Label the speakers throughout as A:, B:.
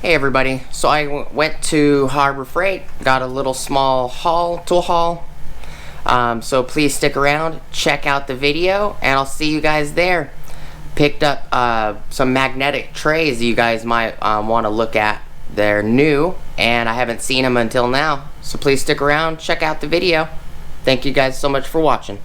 A: Hey everybody, so I went to Harbor Freight, got a little small tool haul. So please stick around, check out the video, and I'll see you guys there. Picked up some magnetic trays you guys might want to look at. They're new, and I haven't seen them until now. So please stick around, check out the video. Thank you guys so much for watching.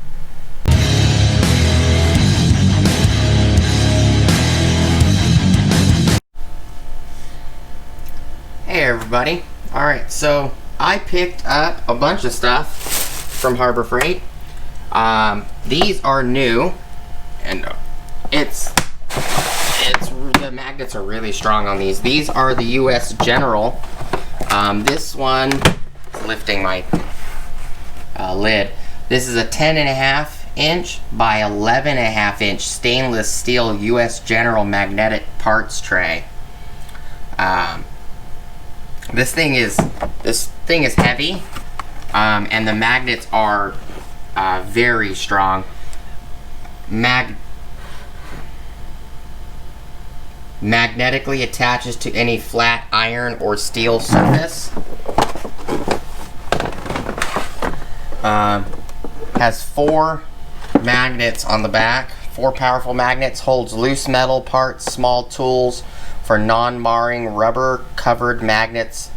A: Hey everybody. Alright, so I picked up a bunch of stuff from Harbor Freight. These are new, and the magnets are really strong on these. These are the US General. This one is lifting my lid. This is a 10.5 inch by 11.5 inch stainless steel US General magnetic parts tray. This thing is heavy, and the magnets are very strong. Magnetically attaches to any flat iron or steel surface. Has 4 magnets on the back, 4 powerful magnets. Holds loose metal parts, small tools for non-marring rubber covered magnets,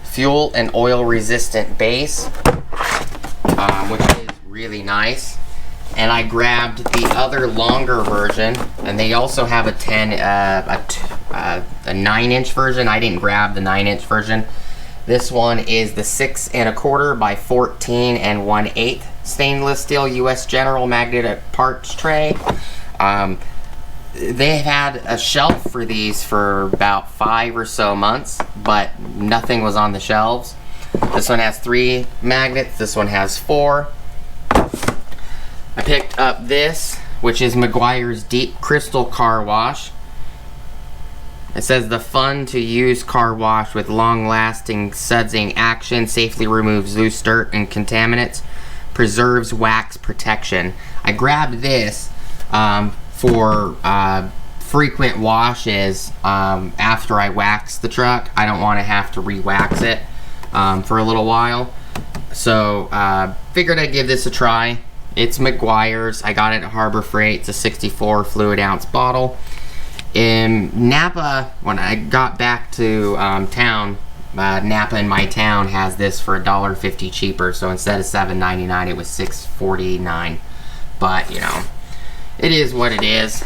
A: fuel and oil resistant base, which is really nice. And I grabbed the other longer version, and they also have a 9-inch version. I didn't grab the 9-inch version. This one is the 6 1/4 by 14 1/8 stainless steel US General magnetic parts tray. They've had a shelf for these for about 5 or so months, but nothing was on the shelves. This one has 3 magnets, this one has 4. I picked up this, which is Mcguire's Deep Crystal Car Wash. It says the fun to use car wash with long-lasting sudsing action, safely removes loose dirt and contaminants, preserves wax protection. I grabbed this for frequent washes after I wax the truck. I don't want to have to re-wax it for a little while. So figured I'd give this a try. It's Mcguire's. I got it at Harbor Freight. It's a 64 fluid ounce bottle. In Napa, when I got back to town, Napa in my town has this for $1.50 cheaper. So instead of $7.99, it was $6.49. But you know, it is what it is.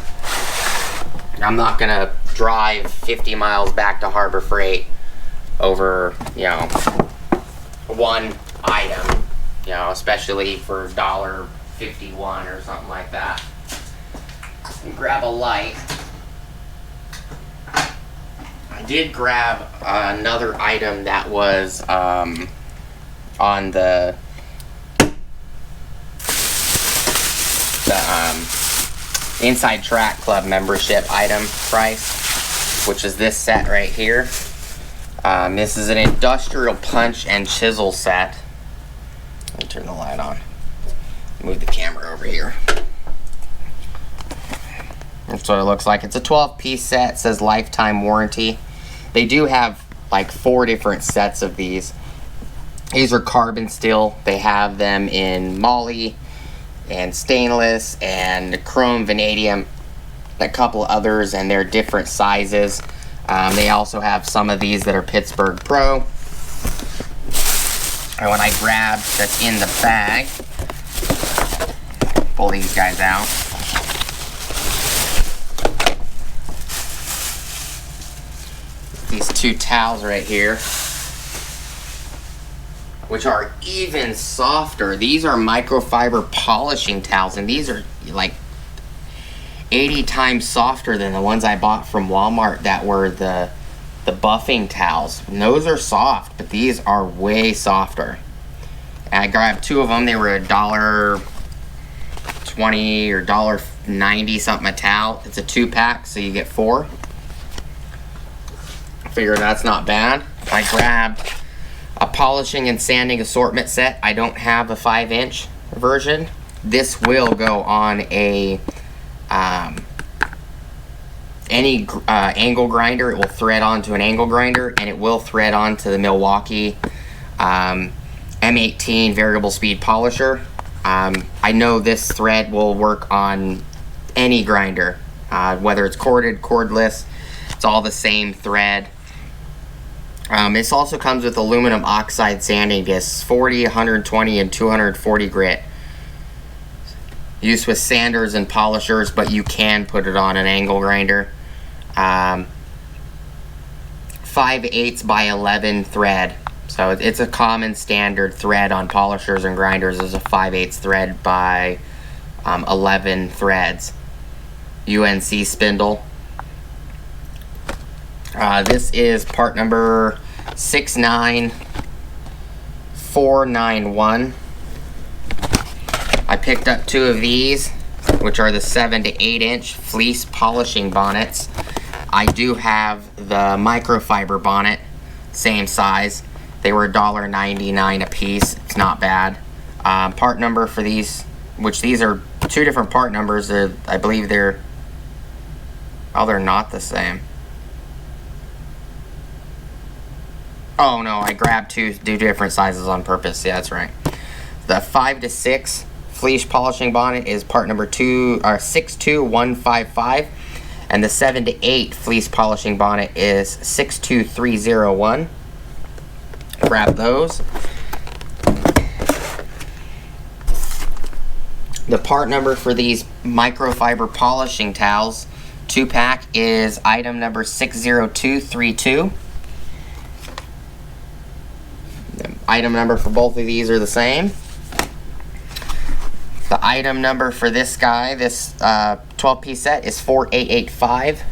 A: I'm not gonna drive 50 miles back to Harbor Freight over, you know, one item, you know, especially for $1.51 or something like that. And grab a light. I did grab another item that was on the Inside Track Club membership item price, which is this set right here. This is an industrial punch and chisel set. Let me turn the light on. Move the camera over here. That's what it looks like. It's a 12-piece set. It says lifetime warranty. They do have like 4 different sets of these. These are carbon steel. They have them in moly and stainless and chrome vanadium, a couple others, and they're different sizes. They also have some of these that are Pittsburgh Pro. And when I grabbed that's in the bag, pull these guys out. These 2 towels right here, which are even softer. These are microfiber polishing towels, and these are like 80 times softer than the ones I bought from Walmart that were the buffing towels. And those are soft, but these are way softer. And I grabbed 2 of them. They were $1.20 or $1.90 something a towel. It's a 2-pack, so you get 4. I figure that's not bad. I grabbed a polishing and sanding assortment set. I don't have a 5-inch version. This will go on a any angle grinder, it will thread onto an angle grinder, and it will thread onto the Milwaukee M18 variable speed polisher. I know this thread will work on any grinder, whether it's corded, cordless, it's all the same thread. This also comes with aluminum oxide sanding discs, 40, 120, and 240 grit. Used with sanders and polishers, but you can put it on an angle grinder. 5/8 by 11 thread. So it's a common standard thread on polishers and grinders is a 5/8 thread by 11 threads. UNC spindle. This is part number 69491. I picked up 2 of these, which are the 7 to 8 inch fleece polishing bonnets. I do have the microfiber bonnet, same size. They were $1.99 a piece. It's not bad. Part number for these, which these are 2 different part numbers. I believe they're not the same. Oh no, I grabbed two different sizes on purpose. Yeah, that's right. The 5 to 6 fleece polishing bonnet is part number 62155, and the 7 to 8 fleece polishing bonnet is 62301. Grab those. The part number for these microfiber polishing towels 2-pack is item number 60232. The item number for both of these are the same. The item number for this guy, this 12-piece set, is 4885.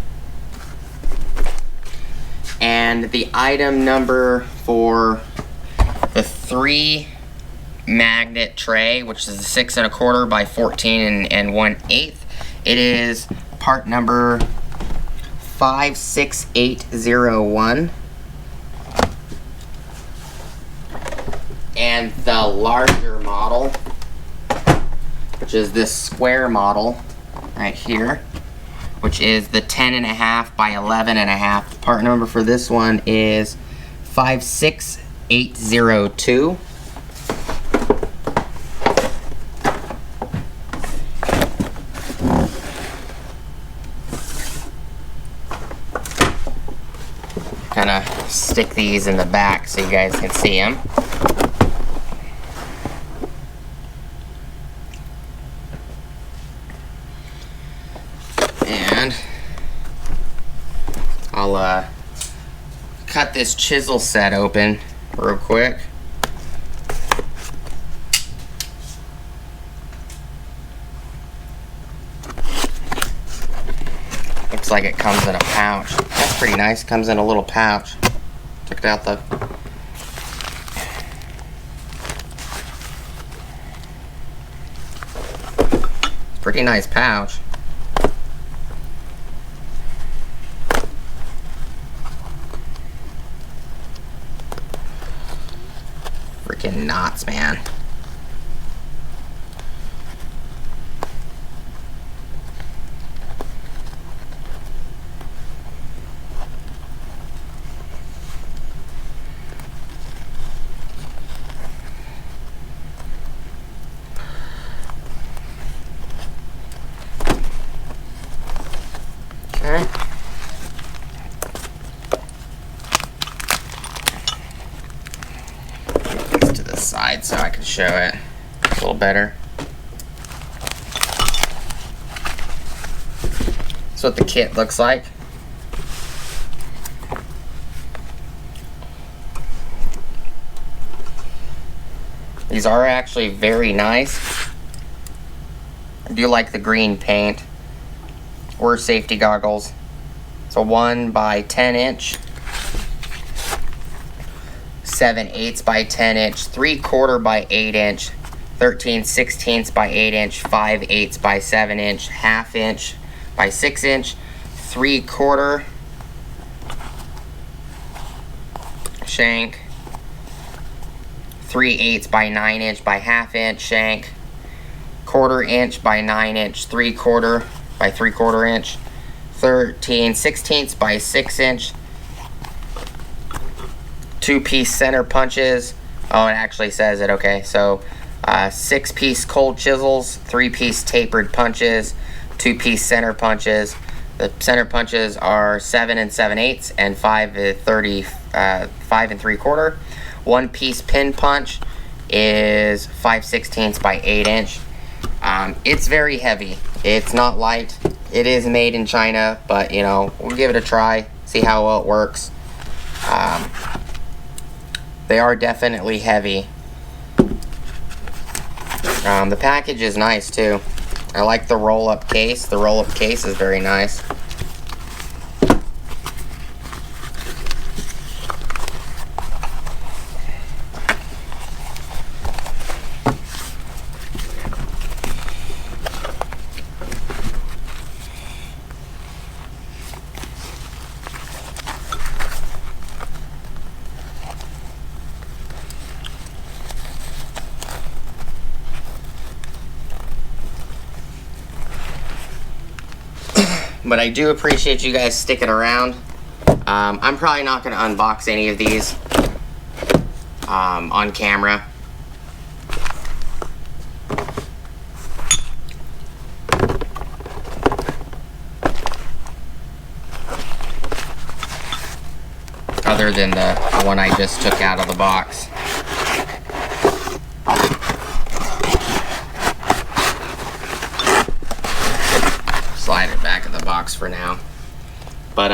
A: And the item number for the 3 magnet tray, which is a 6 1/4 by 14 and 1/8, it is part number 56801. And the larger model, which is this square model right here, which is the 10 1/2 by 11 1/2. Part number for this one is 56802. Kind of stick these in the back so you guys can see them. And I'll cut this chisel set open real quick. Looks like it comes in a pouch. That's pretty nice. Comes in a little pouch. Check it out though. Pretty nice pouch. Freaking knots, man. Okay. Put this to the side so I can show it a little better. That's what the kit looks like. These are actually very nice. I do like the green paint. Or safety goggles. It's a 1 by 10 inch, 7/8 by 10 inch, 3/4 by 8 inch, 13/16 by 8 inch, 5/8 by 7 inch, 1/2 inch by 6 inch, 3/4 shank, 3/8 by 9 inch by 1/2 inch shank, 1/4 inch by 9 inch, 3/4 by 3/4 inch, 13/16 by 6 inch 2-piece center punches. Oh, it actually says it. Okay, so 6-piece cold chisels, 3-piece tapered punches, 2-piece center punches. The center punches are 7 7/8 and 5 3/4. 1-piece pin punch is 5/16 by 8 inch. It's very heavy. It's not light. It is made in China, but you know, we'll give it a try, see how well it works. They are definitely heavy. The package is nice too. I like the roll-up case. The roll-up case is very nice. But I do appreciate you guys sticking around. I'm probably not going to unbox any of these on camera. Other than the one I just took out of the box. Slide it back in the box for now. But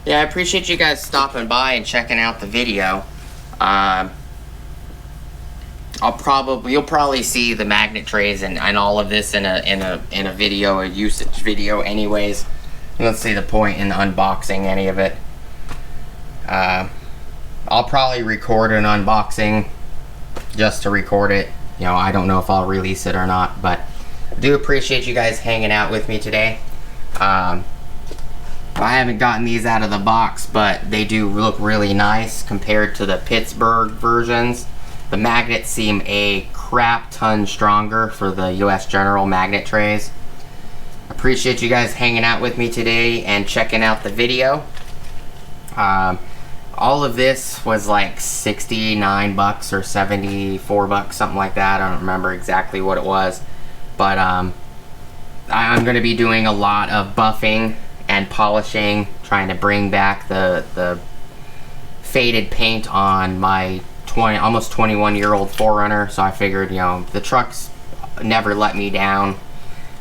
A: yeah, I appreciate you guys stopping by and checking out the video. You'll probably see the magnet trays and all of this in a video, a usage video anyways. You don't see the point in unboxing any of it. I'll probably record an unboxing just to record it. You know, I don't know if I'll release it or not, but I do appreciate you guys hanging out with me today. I haven't gotten these out of the box, but they do look really nice compared to the Pittsburgh versions. The magnets seem a crap ton stronger for the US General magnet trays. Appreciate you guys hanging out with me today and checking out the video. All of this was like 69 bucks or 74 bucks, something like that. I don't remember exactly what it was, but I'm going to be doing a lot of buffing and polishing, trying to bring back the faded paint on my almost 21-year-old 4Runner. So I figured, you know, the truck's never let me down,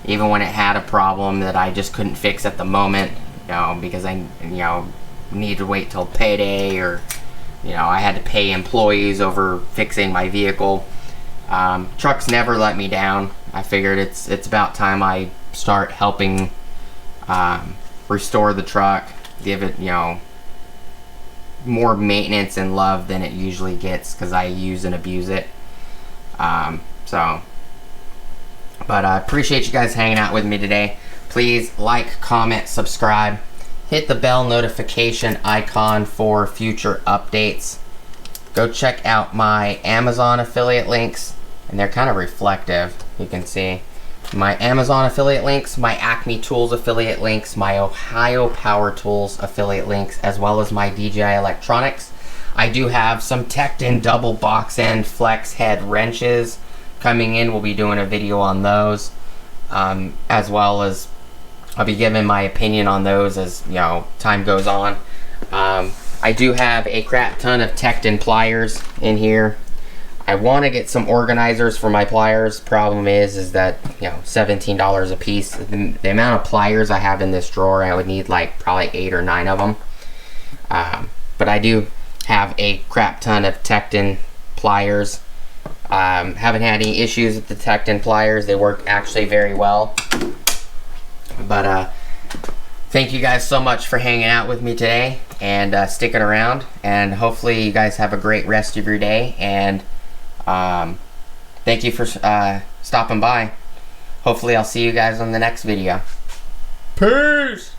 A: even when it had a problem that I just couldn't fix at the moment, you know, because I, you know, need to wait till payday, or you know, I had to pay employees over fixing my vehicle. Trucks never let me down. I figured it's about time I start helping restore the truck, give it, you know, more maintenance and love than it usually gets, because I use and abuse it. But I appreciate you guys hanging out with me today. Please like, comment, subscribe. Hit the bell notification icon for future updates. Go check out my Amazon affiliate links, and they're kind of reflective, you can see. My Amazon affiliate links, my Acme Tools affiliate links, my Ohio Power Tools affiliate links, as well as my DJI Electronics. I do have some Tecton double box end flex head wrenches coming in. We'll be doing a video on those, as well as I'll be giving my opinion on those as, you know, time goes on. I do have a crap ton of Tecton pliers in here. I want to get some organizers for my pliers. Problem is that, you know, $17 a piece. The amount of pliers I have in this drawer, I would need like probably 8 or 9 of them. But I do have a crap ton of Tecton pliers. Haven't had any issues with the Tecton pliers. They work actually very well. But thank you guys so much for hanging out with me today and sticking around, and hopefully you guys have a great rest of your day, and thank you for stopping by. Hopefully I'll see you guys on the next video. Peace!